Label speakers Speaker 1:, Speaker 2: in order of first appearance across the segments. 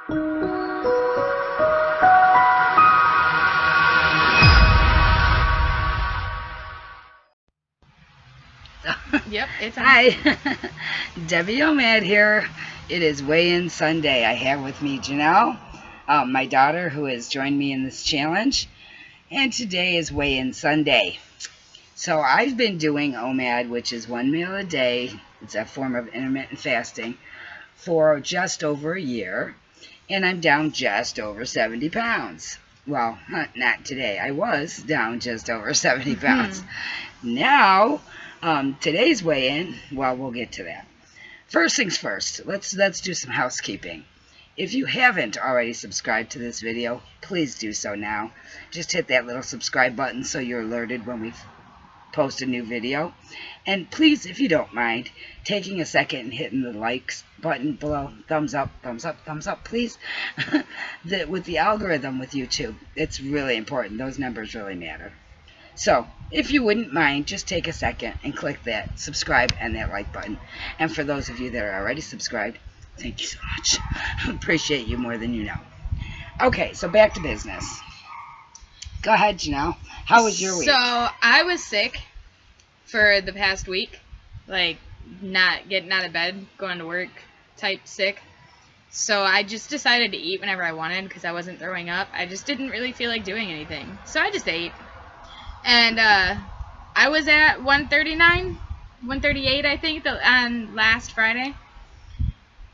Speaker 1: Yep, it's on.
Speaker 2: Hi, Debbie OMAD here. It is weigh-in Sunday. I have with me Janelle, my daughter, who has joined me in this challenge, and today is weigh-in Sunday. So I've been doing OMAD, which is 1 meal a day. It's a form of intermittent fasting for just over a year, and I'm down just over 70 pounds. Well, not today. I was down just over 70 pounds. Now, today's weigh-in, well, we'll get to that. First things first, let's do some housekeeping. If you haven't already subscribed to this video, please do so now. Just hit that little subscribe button so you're alerted when we post a new video. And please, if you don't mind, taking a second and hitting the likes button below. Thumbs up, please. With the algorithm with YouTube, it's really important. Those numbers really matter. So, if you wouldn't mind, just take a second and click that subscribe and that like button. And for those of you that are already subscribed, thank you so much. I appreciate you more than you know. Okay, so back to business. Go ahead, Janelle. How was your week?
Speaker 1: So, I was sick for the past week. Like, not getting out of bed, going to work, type sick. So, I just decided to eat whenever I wanted because I wasn't throwing up. I just didn't really feel like doing anything. So, I just ate. And I was at 138, I think, on last Friday.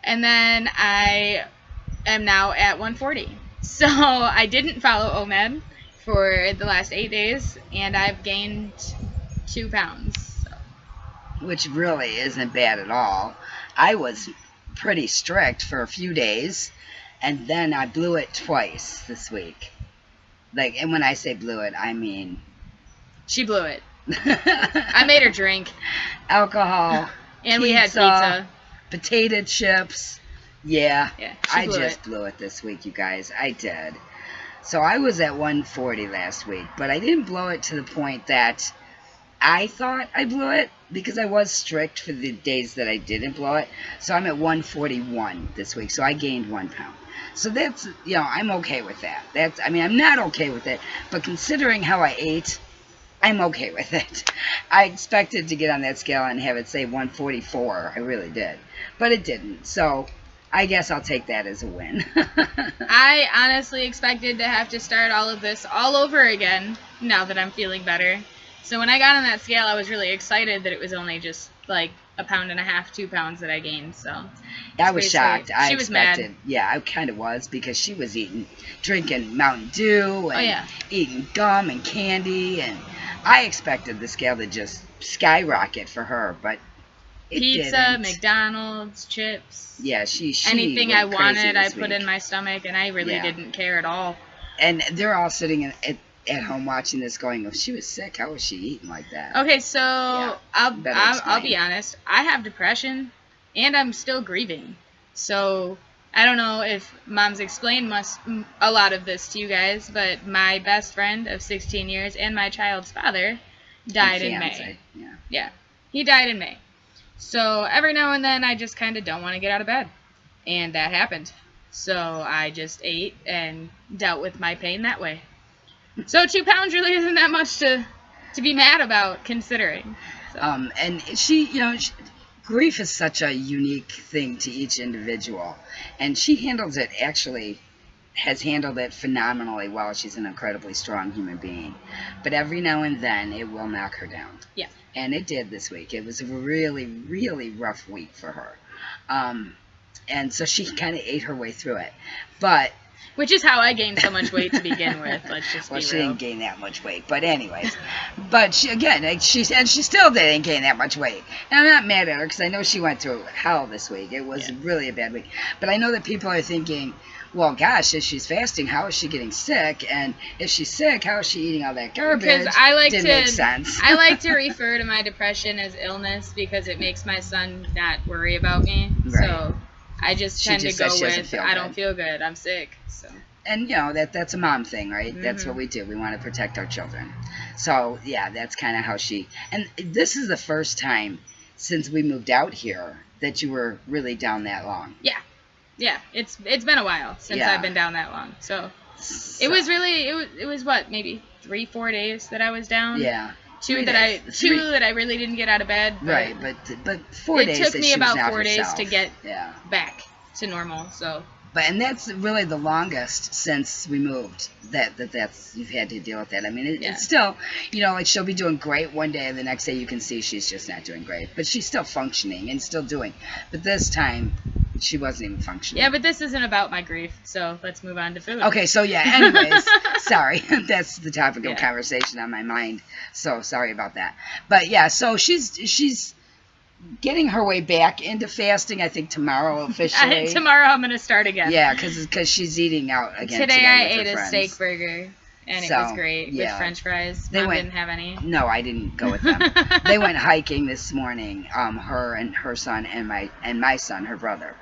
Speaker 1: And then I am now at 140. So I didn't follow OMAD for the last 8 days, and I've gained 2 pounds. So.
Speaker 2: Which really isn't bad at all. I was pretty strict for a few days, and then I blew it twice this week. And when I say blew it, I mean...
Speaker 1: She blew it. I made her drink.
Speaker 2: Alcohol.
Speaker 1: And we had pizza.
Speaker 2: Potato chips. Yeah, I
Speaker 1: just
Speaker 2: blew it this week, you guys. I did. So I was at 140 last week, but I didn't blow it to the point that I thought I blew it because I was strict for the days that I didn't blow it. So I'm at 141 this week, so I gained 1 pound. So that's, I'm okay with that. I'm not okay with it, but considering how I ate, I'm okay with it. I expected to get on that scale and have it say 144. I really did. But it didn't. So I guess I'll take that as a win.
Speaker 1: I honestly expected to have to start all of this all over again now that I'm feeling better. So when I got on that scale, I was really excited that it was only just like 1.5 pounds, 2 pounds that I gained. So
Speaker 2: I was shocked.
Speaker 1: She was mad.
Speaker 2: Yeah, I kind of was because she was drinking Mountain Dew and eating gum and candy, and I expected the scale to just skyrocket for her, but it
Speaker 1: Pizza,
Speaker 2: didn't.
Speaker 1: McDonald's, chips.
Speaker 2: Yeah, she
Speaker 1: anything I wanted, I
Speaker 2: put
Speaker 1: put in my stomach, and I really didn't care at all.
Speaker 2: And they're all sitting at home watching this going, if she was sick, how was she eating like that?
Speaker 1: Okay, so I'll be honest. I have depression, and I'm still grieving. So I don't know if Mom's explained a lot of this to you guys, but my best friend of 16 years and my child's father died in May. Yeah, he died in May. So every now and then I just kind of don't want to get out of bed. And that happened. So I just ate and dealt with my pain that way. So 2 pounds really isn't that much to be mad about, considering. So.
Speaker 2: And grief is such a unique thing to each individual. And she has handled it phenomenally well. She's an incredibly strong human being. But every now and then it will knock her down.
Speaker 1: Yeah.
Speaker 2: And it did this week. It was a really, really rough week for her. And so she kind of ate her way through it.
Speaker 1: Which is how I gained so much weight to begin with. Let's just be real.
Speaker 2: She didn't gain that much weight. But anyways. But she still didn't gain that much weight. And I'm not mad at her because I know she went through hell this week. It was really a bad week. But I know that people are thinking, well, gosh, if she's fasting, how is she getting sick? And if she's sick, how is she eating all that garbage?
Speaker 1: Because
Speaker 2: didn't make sense.
Speaker 1: I like to refer to my depression as illness because it makes my son not worry about me. Right. So I just tend to go with, I don't feel good, I'm sick. So.
Speaker 2: And, that's a mom thing, right? Mm-hmm. That's what we do. We want to protect our children. So, yeah, that's kind of how and this is the first time since we moved out here that you were really down that long.
Speaker 1: Yeah. Yeah, it's been a while since
Speaker 2: Yeah.
Speaker 1: I've been down that long. So
Speaker 2: So,
Speaker 1: it was really it was what, maybe 3-4 days that I was down.
Speaker 2: yeah.
Speaker 1: Two
Speaker 2: 3
Speaker 1: that
Speaker 2: days.
Speaker 1: I really didn't get out of bed. But
Speaker 2: Right, but 4 days
Speaker 1: it took
Speaker 2: that
Speaker 1: me
Speaker 2: she was
Speaker 1: about
Speaker 2: not
Speaker 1: 4 days
Speaker 2: herself.
Speaker 1: to get
Speaker 2: Yeah.
Speaker 1: back to normal. So
Speaker 2: And that's really the longest since we moved that's you've had to deal with that. I mean, it's still, like she'll be doing great one day and the next day you can see she's just not doing great, but she's still functioning and still doing. But this time she wasn't even functioning.
Speaker 1: Yeah, but this isn't about my grief, so let's move on to food.
Speaker 2: Okay, so yeah, anyways, sorry. That's the topic of
Speaker 1: Yeah.
Speaker 2: conversation on my mind. So sorry about that. But yeah, so she's getting her way back into fasting, I think tomorrow officially.
Speaker 1: Tomorrow I'm going to start again.
Speaker 2: Yeah, because she's eating out again
Speaker 1: Today
Speaker 2: I
Speaker 1: ate a steak burger, and it was great with French fries. Mom didn't have any.
Speaker 2: No, I didn't go with them. They went hiking this morning. Her and her son and my son, her brother.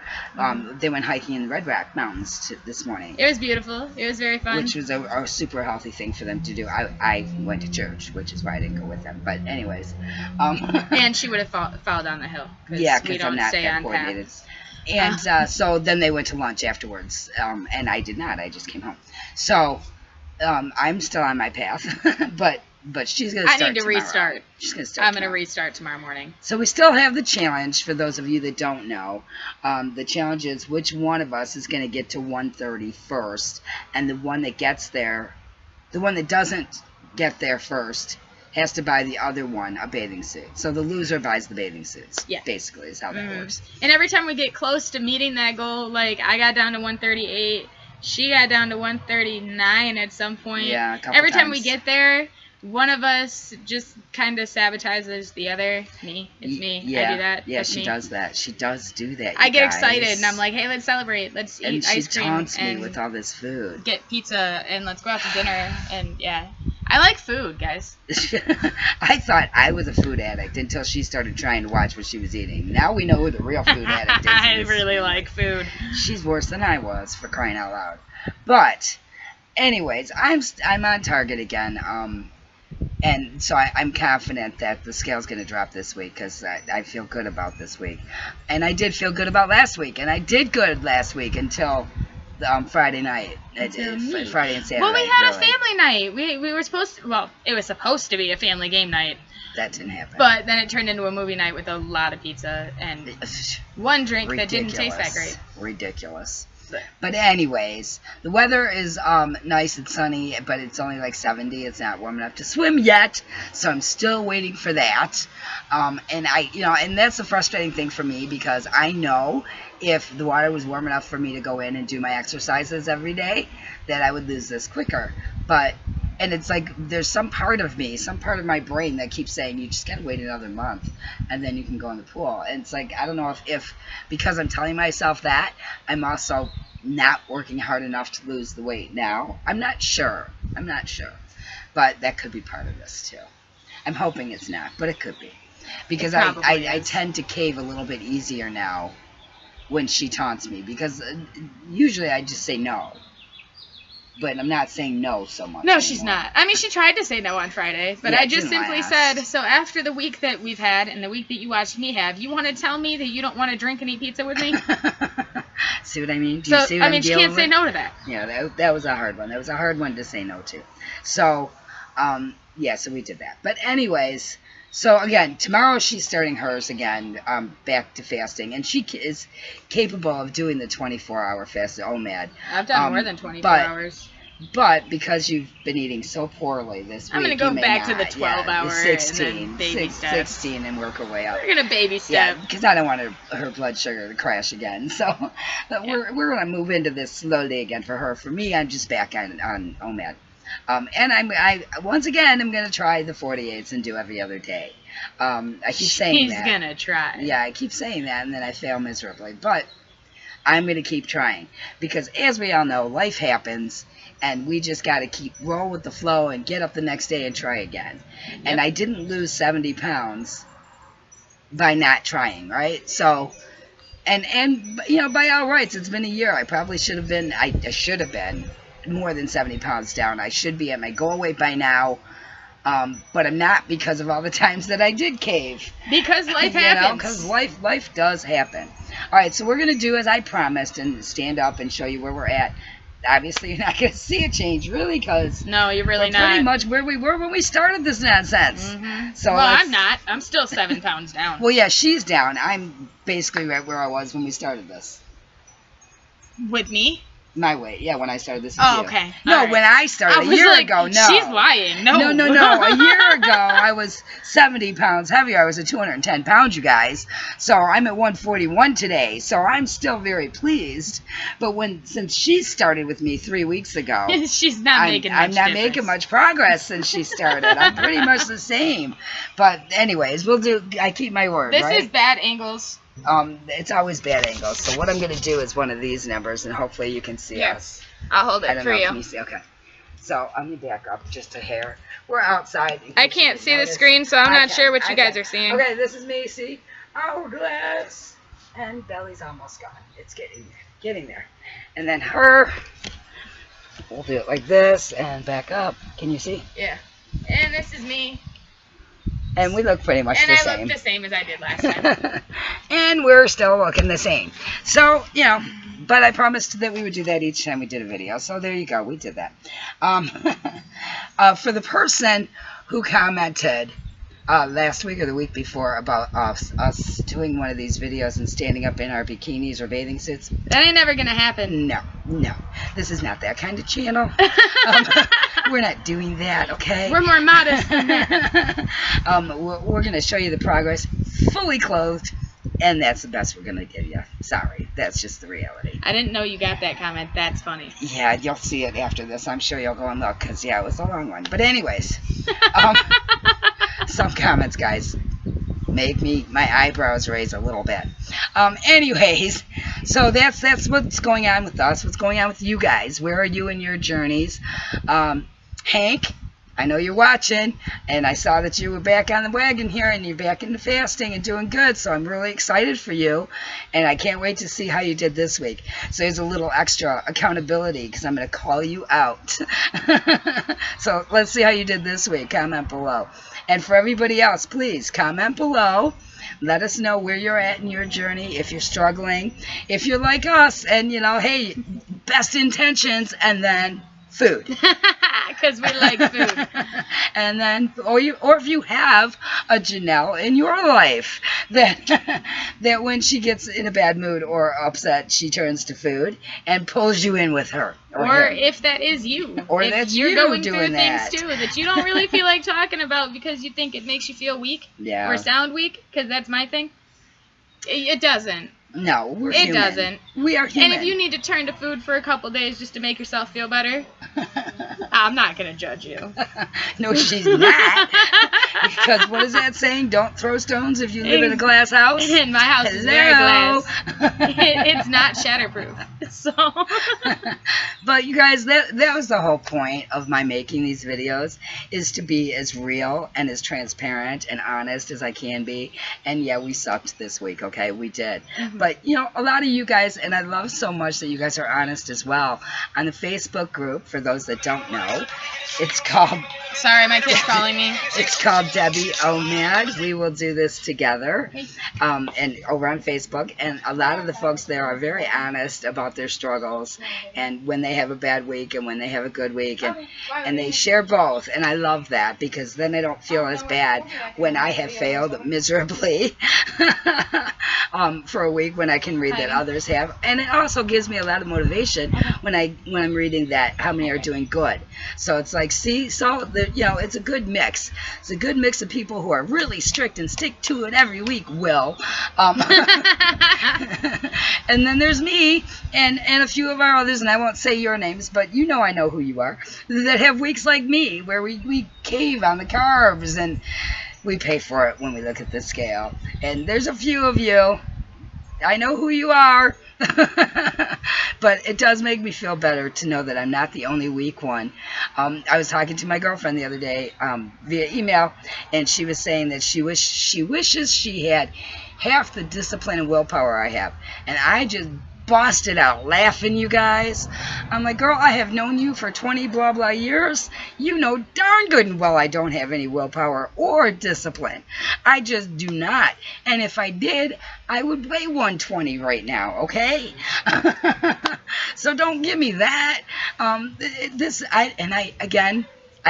Speaker 2: They went hiking in the Red Rock Mountains this morning.
Speaker 1: It was beautiful. It was very fun.
Speaker 2: Which was a super healthy thing for them to do. I went to church, which is why I didn't go with them. But anyways.
Speaker 1: And she would have fallen down the hill.
Speaker 2: Yeah,
Speaker 1: we
Speaker 2: because
Speaker 1: don't
Speaker 2: I'm not
Speaker 1: stay
Speaker 2: that
Speaker 1: on
Speaker 2: coordinated.
Speaker 1: paths.
Speaker 2: And so then they went to lunch afterwards, and I did not. I just came home. So I'm still on my path, but she's going to start.
Speaker 1: I need to
Speaker 2: tomorrow.
Speaker 1: restart.
Speaker 2: She's going to start.
Speaker 1: I'm going to restart tomorrow morning.
Speaker 2: So we still have the challenge. For those of you that don't know, the challenge is which one of us is going to get to 1:30 first, and the one that gets there, the one that doesn't get there first, has to buy the other one a bathing suit. So the loser buys the bathing suits. Yeah, basically is how that works.
Speaker 1: And every time we get close to meeting that goal, like I got down to 138. She got down to 139 at some point.
Speaker 2: Yeah, a couple
Speaker 1: Every
Speaker 2: times.
Speaker 1: time we get there, one of us just kind of sabotages the other. Me. It's me.
Speaker 2: Yeah,
Speaker 1: I do that.
Speaker 2: Yeah,
Speaker 1: That's
Speaker 2: she
Speaker 1: me.
Speaker 2: does that. She does do that.
Speaker 1: I get
Speaker 2: guys.
Speaker 1: excited, and I'm like, hey, let's celebrate. Let's eat ice cream.
Speaker 2: And she taunts me
Speaker 1: and
Speaker 2: with all this food.
Speaker 1: Get pizza, and let's go out to dinner. And yeah. I like food, guys.
Speaker 2: I thought I was a food addict until she started trying to watch what she was eating. Now we know who the real food addict is.
Speaker 1: I really like food.
Speaker 2: She's worse than I was, for crying out loud. But anyways, I'm on target again. And so I'm confident that the scale's going to drop this week because I feel good about this week. And I did feel good about last week. And I did good last week until Friday night. Friday and Saturday.
Speaker 1: Well, we had a family night. We were supposed to, well, it was supposed to be a family game night.
Speaker 2: That didn't happen.
Speaker 1: But then it turned into a movie night with a lot of pizza and one drink that didn't taste that great.
Speaker 2: Ridiculous. But anyways, the weather is nice and sunny, but it's only like 70. It's not warm enough to swim yet, so I'm still waiting for that. And and that's the frustrating thing for me because I know if the water was warm enough for me to go in and do my exercises every day, that I would lose this quicker. And it's like there's some part of me, some part of my brain that keeps saying you just gotta wait another month and then you can go in the pool. And it's like I don't know if because I'm telling myself that, I'm also not working hard enough to lose the weight now. I'm not sure. But that could be part of this too. I'm hoping it's not, but it could be. Because I tend to cave a little bit easier now when she taunts me because usually I just say no. But I'm not saying no so much.
Speaker 1: No,
Speaker 2: anymore.
Speaker 1: She's not. I mean, she tried to say no on Friday, but I just simply said, so after the week that we've had and the week that you watched me have, you want to tell me that you don't want to drink and eat pizza with me?
Speaker 2: See what I mean? Do you see what I'm
Speaker 1: she can't say no to that.
Speaker 2: Yeah, that was a hard one. That was a hard one to say no to. So, so we did that. But anyways, so again, tomorrow she's starting hers again, back to fasting, and she is capable of doing the 24-hour fast, OMAD.
Speaker 1: I've done more than 24 hours.
Speaker 2: But because you've been eating so poorly this week,
Speaker 1: I'm going to go back to the 12-hour
Speaker 2: 16,
Speaker 1: and then baby steps.
Speaker 2: 16 and work her way up.
Speaker 1: We're going to baby step.
Speaker 2: Yeah, because I don't want her blood sugar to crash again. So we're going to move into this slowly again for her. For me, I'm just back on OMAD. And I once again, I'm going to try the 48s and do every other day. I keep saying that.
Speaker 1: She's going to try.
Speaker 2: Yeah, I keep saying that, and then I fail miserably. But I'm going to keep trying. Because as we all know, life happens, and we just got to roll with the flow and get up the next day and try again. Yep. And I didn't lose 70 pounds by not trying, right? So, and by all rights, it's been a year. I probably should have been, I should have been more than 70 pounds down. I should be at my goal weight by now. But I'm not because of all the times that I did cave.
Speaker 1: Because life happens.
Speaker 2: Because life does happen. All right, so we're going to do as I promised and stand up and show you where we're at. Obviously, you're not going to see a change, really, because
Speaker 1: no, you're really not.
Speaker 2: Pretty much where we were when we started this nonsense.
Speaker 1: Mm-hmm.
Speaker 2: So
Speaker 1: well, I'm not. I'm still 7 pounds down.
Speaker 2: Well, yeah, she's down. I'm basically right where I was when we started this.
Speaker 1: With me?
Speaker 2: My weight, yeah, when I started this.
Speaker 1: Oh, okay.
Speaker 2: No,
Speaker 1: right.
Speaker 2: when I started a year ago, no.
Speaker 1: She's lying. No.
Speaker 2: No. A year ago, I was 70 pounds heavier. I was at 210 pounds, you guys. So I'm at 141 today. So I'm still very pleased. But since she started with me 3 weeks ago,
Speaker 1: she's not making much
Speaker 2: I'm not making much progress since she started. I'm pretty much the same. But anyways, I keep my word,
Speaker 1: This
Speaker 2: right?
Speaker 1: is bad angles.
Speaker 2: It's always bad angles. So what I'm going to do is one of these numbers, and hopefully you can see us.
Speaker 1: I'll hold
Speaker 2: I
Speaker 1: it
Speaker 2: don't
Speaker 1: for
Speaker 2: know.
Speaker 1: you.
Speaker 2: Can you see? Okay. So I'm going to back up just a hair. We're outside.
Speaker 1: I can't see the screen, so I'm not sure what you guys are seeing.
Speaker 2: Okay, this is me. See? Hourglass. And belly's almost gone. It's getting there. And then her. We'll do it like this and back up. Can you see?
Speaker 1: Yeah. And this is me.
Speaker 2: And we look pretty much the same.
Speaker 1: And I look the same as I did last time.
Speaker 2: And we're still looking the same. So, but I promised that we would do that each time we did a video. So there you go. We did that. For the person who commented last week or the week before about us doing one of these videos and standing up in our bikinis or bathing suits.
Speaker 1: That ain't never going to happen.
Speaker 2: No. This is not that kind of channel. We're not doing that, okay?
Speaker 1: We're more modest than that.
Speaker 2: We're going to show you the progress fully clothed, and that's the best we're going to give you. Sorry, that's just the reality.
Speaker 1: I didn't know you got that comment. That's funny.
Speaker 2: Yeah, you'll see it after this. I'm sure you'll go and look, because, yeah, it was a long one. But anyways, some comments, guys, make my eyebrows raise a little bit. Anyways, so that's what's going on with us. What's going on with you guys? Where are you in your journeys? Hank, I know you're watching, and I saw that you were back on the wagon here, and you're back into fasting and doing good, so I'm really excited for you, and I can't wait to see how you did this week. So there's a little extra accountability, because I'm going to call you out. So let's see how you did this week. Comment below. And for everybody else, please comment below. Let us know where you're at in your journey, if you're struggling, if you're like us, and, hey, best intentions, and then food.
Speaker 1: Because we like food.
Speaker 2: And then, or if you have a Janelle in your life that when she gets in a bad mood or upset, she turns to food and pulls you in with her.
Speaker 1: Or if that is you.
Speaker 2: Or
Speaker 1: if
Speaker 2: that's
Speaker 1: you're
Speaker 2: you
Speaker 1: going
Speaker 2: doing
Speaker 1: through
Speaker 2: that.
Speaker 1: things too that you don't really feel like talking about because you think it makes you feel weak.
Speaker 2: Yeah.
Speaker 1: Or sound weak, because that's my thing. It doesn't.
Speaker 2: No, we're
Speaker 1: It
Speaker 2: human.
Speaker 1: doesn't.
Speaker 2: We are human.
Speaker 1: And if you need to turn to food for a couple days just to make yourself feel better, I'm not going to judge you.
Speaker 2: No, she's not. Because what is that saying? Don't throw stones if you live in a glass house?
Speaker 1: And my house is very glass. It's not shatterproof. So.
Speaker 2: But you guys, that was the whole point of my making these videos, is to be as real and as transparent and honest as I can be. And yeah, we sucked this week, okay? We did. Mm-hmm. But, a lot of you guys, and I love so much that you guys are honest as well, on the Facebook group, for those that don't know, it's called...
Speaker 1: Sorry, my kid's calling me.
Speaker 2: It's called Debbie OMAD. We will do this together, and over on Facebook. And a lot of the folks there are very honest about their struggles, and when they have a bad week and when they have a good week, and they share both. And I love that, because then I don't feel as bad when I have failed miserably for a week, when I can read that others have. And it also gives me a lot of motivation when I'm reading that how many are doing good. So it's like, see, so it's a good mix. It's a good mix of people who are really strict and stick to it every week, and then there's me and a few of our others, and I won't say your names, but I know who you are, that have weeks like me where we cave on the carbs, and we pay for it when we look at the scale. And there's a few of you. I know who you are. But it does make me feel better to know that I'm not the only weak one. I was talking to my girlfriend the other day via email, and she was saying that she wishes she had half the discipline and willpower I have. And I just busted out laughing, you guys. I'm like, girl, I have known you for 20 blah blah years. You know darn good and well I don't have any willpower or discipline. I just do not. And if I did, I would weigh 120 right now, okay? So don't give me that. I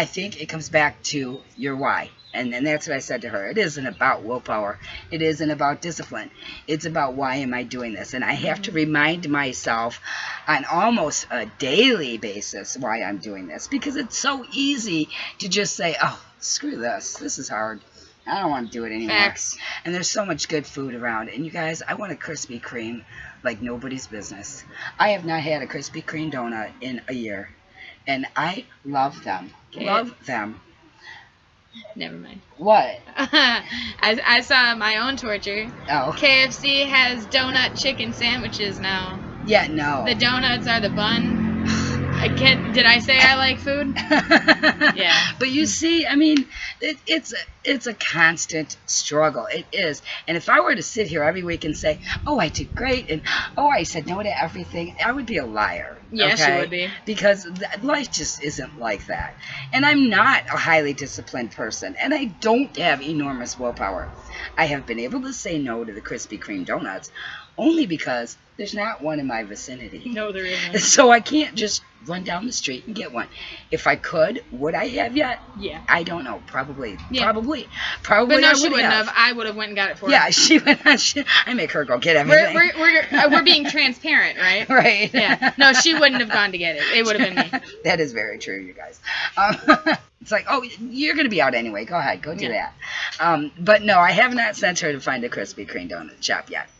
Speaker 2: think it comes back to your why. And that's what I said to her. It isn't about willpower. It isn't about discipline. It's about why am I doing this? And I have to remind myself on almost a daily basis why I'm doing this. Because it's so easy to just say, oh, screw this. This is hard. I don't want to do it anymore.
Speaker 1: Facts.
Speaker 2: And there's so much good food around. And you guys, I want a Krispy Kreme like nobody's business. I have not had a Krispy Kreme donut in a year. And I love them.
Speaker 1: Okay.
Speaker 2: Love them.
Speaker 1: Never mind.
Speaker 2: What?
Speaker 1: I saw my own torture.
Speaker 2: Oh.
Speaker 1: KFC has donut chicken sandwiches now.
Speaker 2: Yeah, no.
Speaker 1: The donuts are the bun. Did I say I like food? Yeah.
Speaker 2: But you see, I mean, it's a constant struggle. It is. And if I were to sit here every week and say, oh, I did great, and oh, I said no to everything, I would be a liar.
Speaker 1: Yeah,
Speaker 2: okay?
Speaker 1: she would be.
Speaker 2: Because life just isn't like that. And I'm not a highly disciplined person, and I don't have enormous willpower. I have been able to say no to the Krispy Kreme donuts only because there's not one in my vicinity.
Speaker 1: No, there isn't.
Speaker 2: So I can't just run down the street and get one. If I could, would I have yet?
Speaker 1: Yeah.
Speaker 2: I don't know. Probably.
Speaker 1: Yeah.
Speaker 2: Probably.
Speaker 1: But no,
Speaker 2: I
Speaker 1: she
Speaker 2: would
Speaker 1: wouldn't have. I would have went and got it for her.
Speaker 2: Yeah, she would. I make her go get everything.
Speaker 1: We're being transparent, right?
Speaker 2: Right.
Speaker 1: Yeah. No, she wouldn't have gone to get it. It would have been me.
Speaker 2: That is very true, you guys. It's like, oh, you're going to be out anyway. Go ahead. Go do that. But no, I have not sent her to find a Krispy Kreme donut shop yet.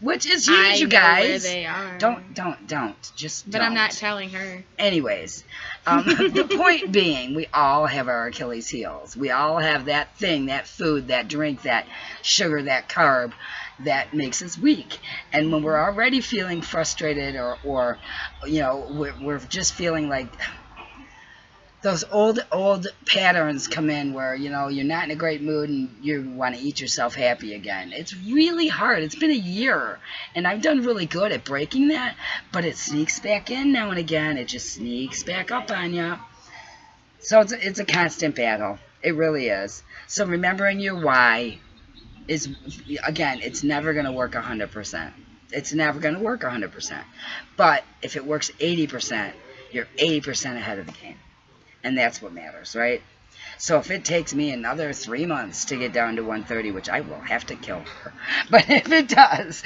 Speaker 2: Which is huge, you guys.
Speaker 1: Where they are.
Speaker 2: Don't. Just
Speaker 1: But
Speaker 2: don't.
Speaker 1: I'm not telling her.
Speaker 2: Anyways, the point being, we all have our Achilles heels. We all have that thing, that food, that drink, that sugar, that carb that makes us weak. And when we're already feeling frustrated or you know, we're just feeling like those old patterns come in where, you know, you're not in a great mood and you want to eat yourself happy again. It's really hard. It's been a year, and I've done really good at breaking that, but it sneaks back in now and again. It just sneaks back up on you. So it's a constant battle. It really is. So remembering your why is, again, it's never going to work 100%. It's never going to work 100%. But if it works 80%, you're 80% ahead of the game. And that's what matters, right? So if it takes me another 3 months to get down to 130, which I will have to kill her, but if it does,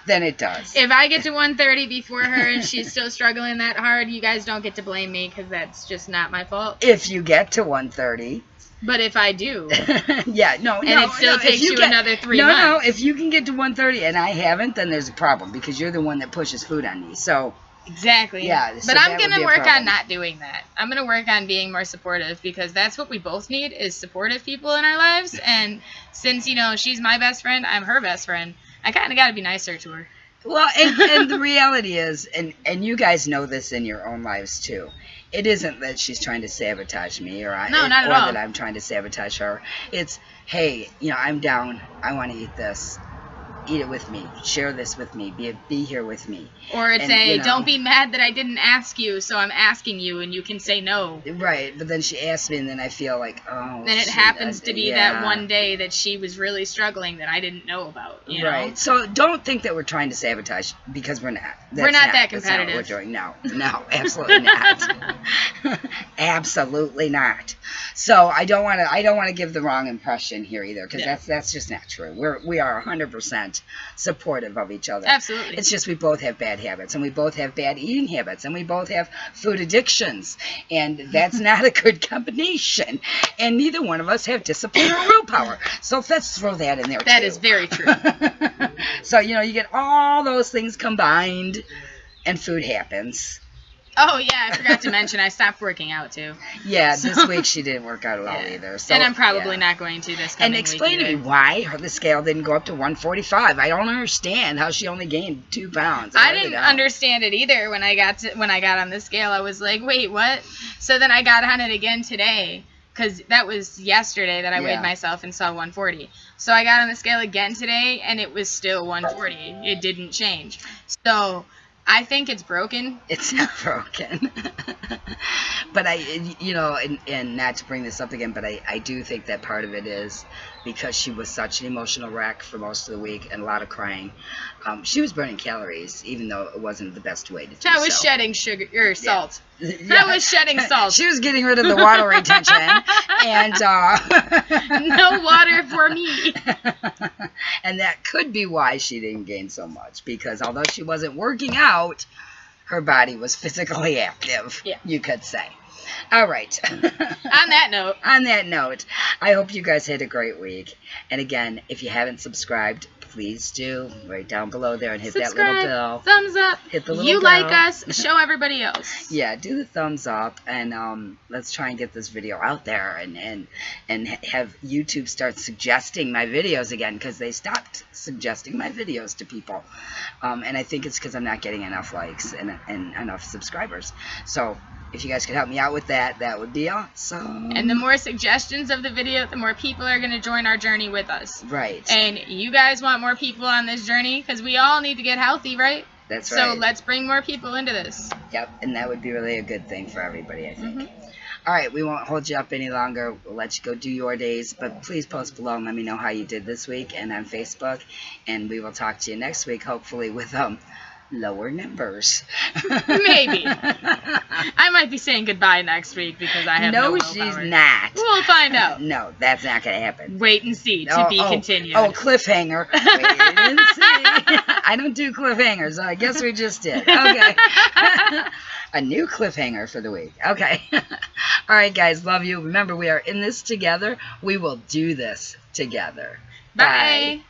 Speaker 2: then it does.
Speaker 1: If I get to 130 before her and she's still struggling that hard, you guys don't get to blame me because that's just not my fault.
Speaker 2: If you get to 130.
Speaker 1: But if I do.
Speaker 2: Yeah, no.
Speaker 1: It still takes you another 3 months.
Speaker 2: No, if you can get to 130 and I haven't, then there's a problem because you're the one that pushes food on me. So.
Speaker 1: Exactly.
Speaker 2: Yeah,
Speaker 1: but I'm going to work on not doing that. I'm going to work on being more supportive because that's what we both need is supportive people in our lives. And since, you know, she's my best friend, I'm her best friend, I kind of got to be nicer to her.
Speaker 2: Well, and the reality is, and you guys know this in your own lives too, it isn't that she's trying to sabotage me or
Speaker 1: not at all.
Speaker 2: that I'm trying to sabotage her. It's, hey, you know, I'm down. I want to eat this. Eat it with me. Share this with me. Be here with me.
Speaker 1: Or it's don't be mad that I didn't ask you, so I'm asking you, and you can say no.
Speaker 2: Right, but then she asked me, and then I feel like, oh.
Speaker 1: Then it happens to be that one day that she was really struggling that I didn't know about. You
Speaker 2: right.
Speaker 1: know?
Speaker 2: So don't think that we're trying to sabotage because we're not.
Speaker 1: We're not that competitive.
Speaker 2: That's not what we're doing. No, absolutely not. Absolutely not. So I don't want to give the wrong impression here either because that's just not true. We are 100% supportive of each other.
Speaker 1: Absolutely.
Speaker 2: It's just we both have bad habits and we both have bad eating habits and we both have food addictions and that's not a good combination. And neither one of us have discipline or willpower. So let's throw that in there too.
Speaker 1: That is very true.
Speaker 2: So, you know, you get all those things combined and food happens.
Speaker 1: Oh, yeah, I forgot to mention I stopped working out, too.
Speaker 2: Yeah, this week she didn't work out at all either. So,
Speaker 1: and I'm probably not going to this coming
Speaker 2: week. And explain
Speaker 1: week
Speaker 2: to me why the scale didn't go up to 145. I don't understand how she only gained 2 pounds.
Speaker 1: I didn't understand it either when I got on the scale. I was like, wait, what? So then I got on it again today, because that was yesterday that I weighed
Speaker 2: Yeah.
Speaker 1: myself and saw 140. So I got on the scale again today, and it was still 140. It didn't change. So I think it's broken.
Speaker 2: It's not broken. But and not to bring this up again, but I do think that part of it is because she was such an emotional wreck for most of the week and a lot of crying. She was burning calories, even though it wasn't the best way to do
Speaker 1: I was
Speaker 2: so.
Speaker 1: shedding sugar or salt.
Speaker 2: Yeah.
Speaker 1: I was shedding salt.
Speaker 2: She was getting rid of the water retention, and
Speaker 1: no water for me.
Speaker 2: And that could be why she didn't gain so much, because although she wasn't working out, her body was physically active,
Speaker 1: Yeah.
Speaker 2: you could say. All right.
Speaker 1: On that note,
Speaker 2: I hope you guys had a great week. And again, if you haven't subscribed, please do right down below there and hit that little bell.
Speaker 1: Thumbs up.
Speaker 2: Hit the little
Speaker 1: you
Speaker 2: bell.
Speaker 1: like us, show everybody else.
Speaker 2: Yeah, do the thumbs up, and let's try and get this video out there, and have YouTube start suggesting my videos again, because they stopped suggesting my videos to people, and I think it's because I'm not getting enough likes and enough subscribers. So if you guys could help me out with that, that would be awesome.
Speaker 1: And the more suggestions of the video, the more people are going to join our journey with us.
Speaker 2: Right.
Speaker 1: And you guys want more people on this journey, because we all need to get healthy, right?
Speaker 2: That's right.
Speaker 1: So let's bring more people into this.
Speaker 2: Yep, and that would be really a good thing for everybody, I think.
Speaker 1: Mm-hmm.
Speaker 2: All right, we won't hold you up any longer. We'll let you go do your days, but please post below and let me know how you did this week and on Facebook, and we will talk to you next week, hopefully with lower numbers.
Speaker 1: Maybe. I might be saying goodbye next week because I have no willpower.
Speaker 2: She's not.
Speaker 1: We'll find out.
Speaker 2: No, that's not going to happen.
Speaker 1: Wait and see. To be continued.
Speaker 2: Oh, cliffhanger. Wait and see. I don't do cliffhangers, so I guess we just did. Okay. A new cliffhanger for the week. Okay. All right, guys. Love you. Remember, we are in this together. We will do this together.
Speaker 1: Bye.